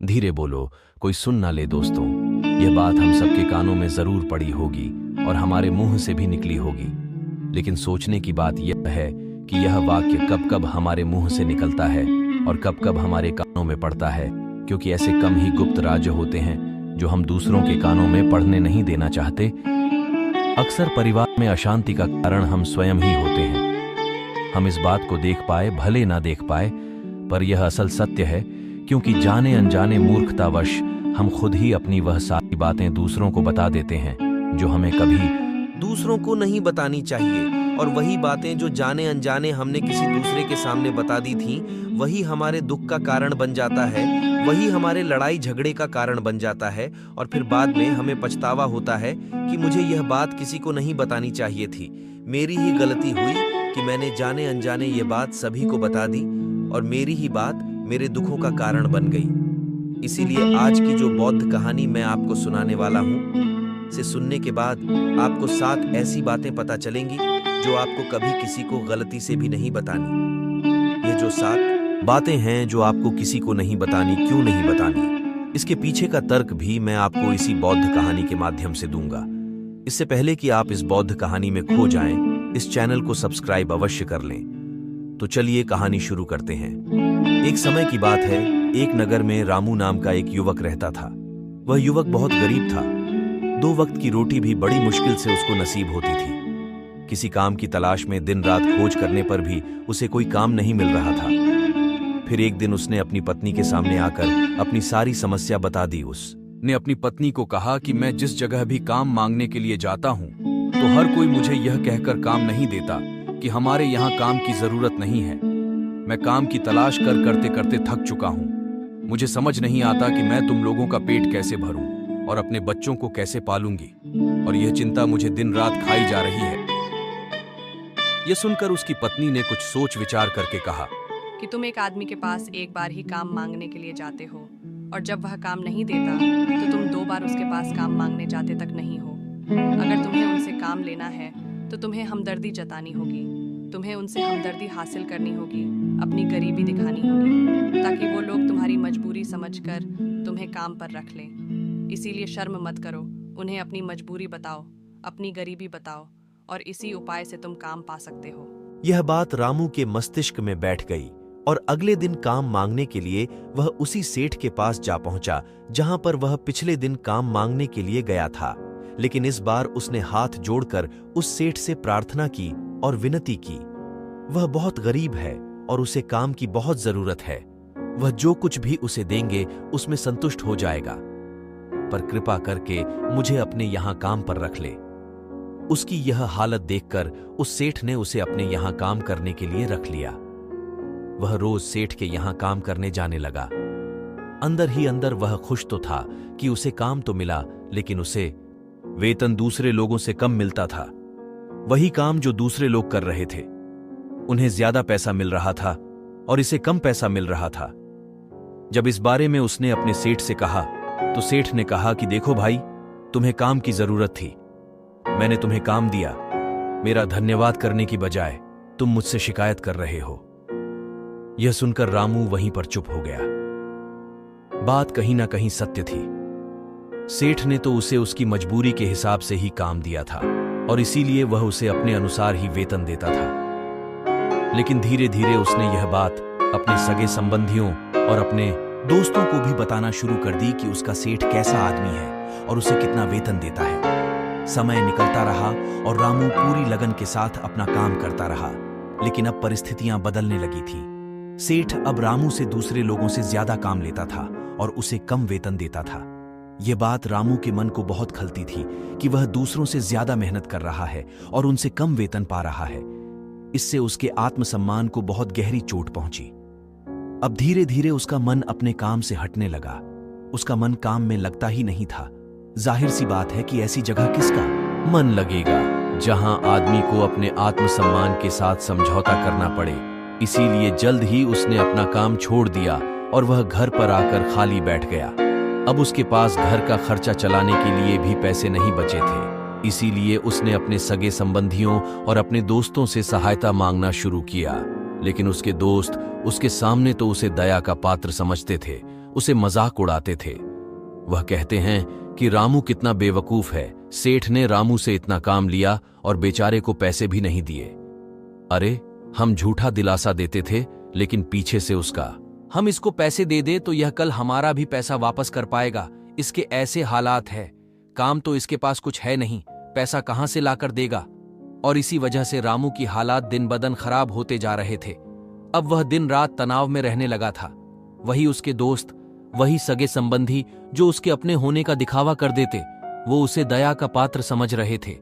धीरे बोलो, कोई सुन ना ले दोस्तों। यह बात हम सबके कानों में जरूर पड़ी होगी और हमारे मुंह से भी निकली होगी। लेकिन सोचने की बात यह है कि यह वाक्य कब कब हमारे मुंह से निकलता है और कब कब हमारे कानों में पड़ता है, क्योंकि ऐसे कम ही गुप्त राज होते हैं जो हम दूसरों के कानों में पढ़ने नहीं देना चाहते। अक्सर परिवार में अशांति का कारण हम स्वयं ही होते हैं। हम इस बात को देख पाए भले ना देख पाए, पर यह असल सत्य है, क्योंकि जाने अनजाने मूर्खतावश हम खुद ही अपनी वह सारी बातें दूसरों को बता देते हैं जो हमें कभी दूसरों को नहीं बतानी चाहिए। और वही बातें जो जाने अनजाने हमने किसी दूसरे के सामने बता दी थीं, वही हमारे दुख का कारण बन जाता है, वही हमारे लड़ाई झगड़े का कारण बन जाता है। और फिर बाद में हमें पछतावा होता है कि मुझे यह बात किसी को नहीं बतानी चाहिए थी, मेरी ही गलती हुई कि मैंने जाने अनजाने ये बात सभी को बता दी और मेरी ही बात मेरे दुखों का कारण बन गई। इसीलिए आज की जो बौद्ध कहानी मैं आपको सुनाने वाला हूँ, से सुनने के बाद आपको 7 ऐसी बातें पता चलेंगी जो आपको कभी किसी को गलती से भी नहीं बतानी। ये जो 7 बातें हैं जो आपको किसी को नहीं बतानी, क्यों नहीं बतानी, इसके पीछे का तर्क भी मैं आपको इसी बौद्ध कहानी के माध्यम से दूंगा। इससे पहले कि आप इस बौद्ध कहानी में खो जाएं, इस चैनल को सब्सक्राइब अवश्य कर लें। तो चलिए कहानी शुरू करते हैं। एक समय की बात है, एक नगर में रामू नाम का एक युवक रहता था। वह युवक बहुत गरीब था। 2 वक्त की रोटी भी बड़ी मुश्किल से उसको नसीब होती थी। किसी काम की तलाश में दिन रात खोज करने पर भी उसे कोई काम नहीं मिल रहा था। फिर एक दिन उसने अपनी पत्नी के सामने आकर अपनी सारी समस्या बता दी। उसने अपनी पत्नी को कहा कि मैं जिस जगह भी काम मांगने के लिए जाता हूँ तो हर कोई मुझे यह कहकर काम नहीं देता कि हमारे यहाँ काम की जरूरत नहीं है। मैं काम की तलाश करते करते थक चुका हूँ। मुझे समझ नहीं आता कि मैं तुम लोगों का पेट कैसे भरूं और अपने बच्चों को कैसे पालूंगी, और यह चिंता मुझे दिन रात खाई जा रही है। यह सुनकर उसकी पत्नी ने कुछ सोच विचार करके कहा कि तुम एक आदमी के पास एक बार ही काम मांगने के लिए जाते हो, और जब वह काम नहीं देता तो तुम 2 बार उसके पास काम मांगने जाते तक नहीं हो। अगर तुम्हें उनसे काम लेना है तो तुम्हें हमदर्दी जतानी होगी, तुम्हें उनसे हमदर्दी हासिल करनी होगी, अपनी गरीबी दिखानी होगी, ताकि वो लोग तुम्हारी मजबूरी समझकर तुम्हें काम पर रख लें। इसीलिए शर्म मत करो, उन्हें अपनी मजबूरी बताओ, अपनी गरीबी बताओ, और इसी उपाय से तुम काम पा सकते हो। यह बात रामू के मस्तिष्क में बैठ गई और अगले दिन काम मांगने के लिए वह उसी सेठ के पास जा पहुंचा जहां पर वह पिछले दिन काम मांगने के लिए गया था। लेकिन इस बार उसने हाथ जोड़कर उस सेठ से प्रार्थना की और विनती की। वह बहुत गरीब है और उसे काम की बहुत जरूरत है। वह जो कुछ भी उसे देंगे उसमें संतुष्ट हो जाएगा, पर कृपा करके मुझे अपने यहां काम पर रख ले। उसकी यह हालत देखकर उस सेठ ने उसे अपने यहां काम करने के लिए रख लिया। वह रोज सेठ के यहां काम करने जाने लगा। अंदर ही अंदर वह खुश तो था कि उसे काम तो मिला, लेकिन उसे वेतन दूसरे लोगों से कम मिलता था। वही काम जो दूसरे लोग कर रहे थे, उन्हें ज्यादा पैसा मिल रहा था और इसे कम पैसा मिल रहा था। जब इस बारे में उसने अपने सेठ से कहा तो सेठ ने कहा कि देखो भाई, तुम्हें काम की जरूरत थी, मैंने तुम्हें काम दिया। मेरा धन्यवाद करने की बजाय तुम मुझसे शिकायत कर रहे हो। यह सुनकर रामू वहीं पर चुप हो गया। बात कहीं ना कहीं सत्य थी। सेठ ने तो उसे उसकी मजबूरी के हिसाब से ही काम दिया था और इसीलिए वह उसे अपने अनुसार ही वेतन देता था। लेकिन धीरे धीरे उसने यह बात अपने सगे संबंधियों और अपने दोस्तों को भी बताना शुरू कर दी कि उसका सेठ कैसा आदमी है और उसे कितना वेतन देता है। समय निकलता रहा और रामू पूरी लगन के साथ अपना काम करता रहा, लेकिन अब परिस्थितियां बदलने लगी थी। सेठ अब रामू से दूसरे लोगों से ज्यादा काम लेता था और उसे कम वेतन देता था। यह बात रामू के मन को बहुत खलती थी कि वह दूसरों से ज्यादा मेहनत कर रहा है और उनसे कम वेतन पा रहा है। इससे उसके आत्मसम्मान को बहुत गहरी चोट पहुंची। अब धीरे धीरे उसका मन अपने काम से हटने लगा। उसका मन काम में लगता ही नहीं था। जाहिर सी बात है कि ऐसी जगह किसका मन लगेगा जहां आदमी को अपने आत्मसम्मान के साथ समझौता करना पड़े। इसीलिए जल्द ही उसने अपना काम छोड़ दिया और वह घर पर आकर खाली बैठ गया। अब उसके पास घर का खर्चा चलाने के लिए भी पैसे नहीं बचे थे। इसीलिए उसने अपने सगे संबंधियों और अपने दोस्तों से सहायता मांगना शुरू किया। लेकिन उसके दोस्त उसके सामने तो उसे दया का पात्र समझते थे, उसे मजाक उड़ाते थे। वह कहते हैं कि रामू कितना बेवकूफ है, सेठ ने रामू से इतना काम लिया और बेचारे को पैसे भी नहीं दिए। अरे, हम झूठा दिलासा देते थे, लेकिन पीछे से उसका, हम इसको पैसे दे दे तो यह कल हमारा भी पैसा वापस कर पाएगा, इसके ऐसे हालात है, काम तो इसके पास कुछ है नहीं, पैसा कहां से लाकर देगा। और इसी वजह से रामू की हालात दिन बदन खराब होते जा रहे थे। अब वह दिन रात तनाव में रहने लगा था। वही उसके दोस्त, वही सगे संबंधी जो उसके अपने होने का दिखावा कर देते, वो उसे दया का पात्र समझ रहे थे।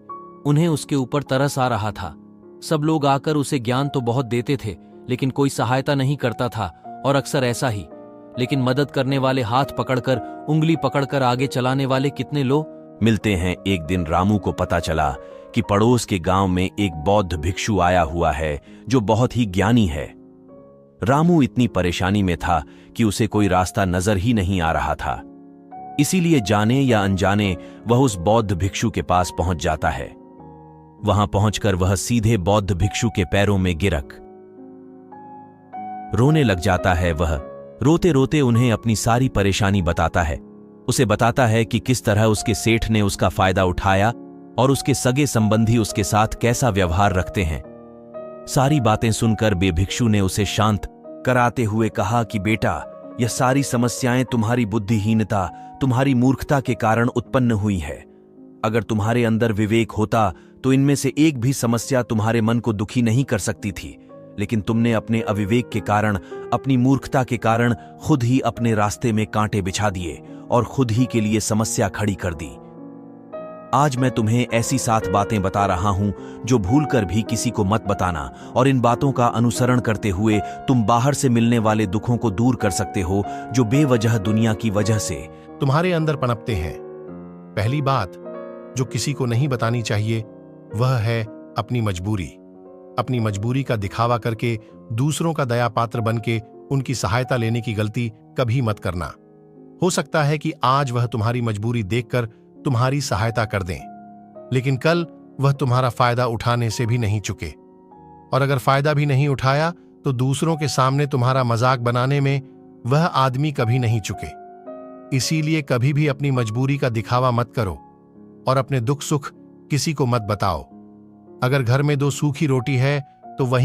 उन्हें उसके ऊपर तरस आ रहा था। सब लोग आकर उसे ज्ञान तो बहुत देते थे, लेकिन कोई सहायता नहीं करता था, और अक्सर ऐसा ही। लेकिन मदद करने वाले हाथ पकड़कर, उंगली पकड़कर आगे चलाने वाले कितने लोग मिलते हैं। एक दिन रामू को पता चला कि पड़ोस के गांव में एक बौद्ध भिक्षु आया हुआ है जो बहुत ही ज्ञानी है। रामू इतनी परेशानी में था कि उसे कोई रास्ता नजर ही नहीं आ रहा था। इसीलिए जाने या अनजाने वह उस बौद्ध भिक्षु के पास पहुंच जाता है। वहां पहुंचकर वह सीधे बौद्ध भिक्षु के पैरों में गिरक रोने लग जाता है। वह रोते रोते उन्हें अपनी सारी परेशानी बताता है। उसे बताता है कि किस तरह उसके सेठ ने उसका फायदा उठाया और उसके सगे संबंधी उसके साथ कैसा व्यवहार रखते हैं। सारी बातें सुनकर बेभिक्षु ने उसे शांत कराते हुए कहा कि बेटा, यह सारी समस्याएं तुम्हारी बुद्धिहीनता, तुम्हारी मूर्खता के कारण उत्पन्न हुई है। अगर तुम्हारे अंदर विवेक होता तो इनमें से एक भी समस्या तुम्हारे मन को दुखी नहीं कर सकती थी, लेकिन तुमने अपने अविवेक के कारण, अपनी मूर्खता के कारण खुद ही अपने रास्ते में कांटे बिछा दिए और खुद ही के लिए समस्या खड़ी कर दी। आज मैं तुम्हें ऐसी 7 बातें बता रहा हूं जो भूलकर भी किसी को मत बताना, और इन बातों का अनुसरण करते हुए तुम बाहर से मिलने वाले दुखों को दूर कर सकते हो जो बेवजह दुनिया की वजह से तुम्हारे अंदर पनपते हैं। पहली बात जो किसी को नहीं बतानी चाहिए वह है अपनी मजबूरी। अपनी मजबूरी का दिखावा करके दूसरों का दया पात्र बनके उनकी सहायता लेने की गलती कभी मत करना। हो सकता है कि आज वह तुम्हारी मजबूरी देखकर तुम्हारी सहायता कर दें, लेकिन कल वह तुम्हारा फायदा उठाने से भी नहीं चुके, और अगर फायदा भी नहीं उठाया तो दूसरों के सामने तुम्हारा मजाक बनाने में वह आदमी कभी नहीं चुके। इसीलिए कभी भी अपनी मजबूरी का दिखावा मत करो और अपने दुख सुख किसी को मत बताओ। अगर घर में 2 सूखी रोटी है तो वही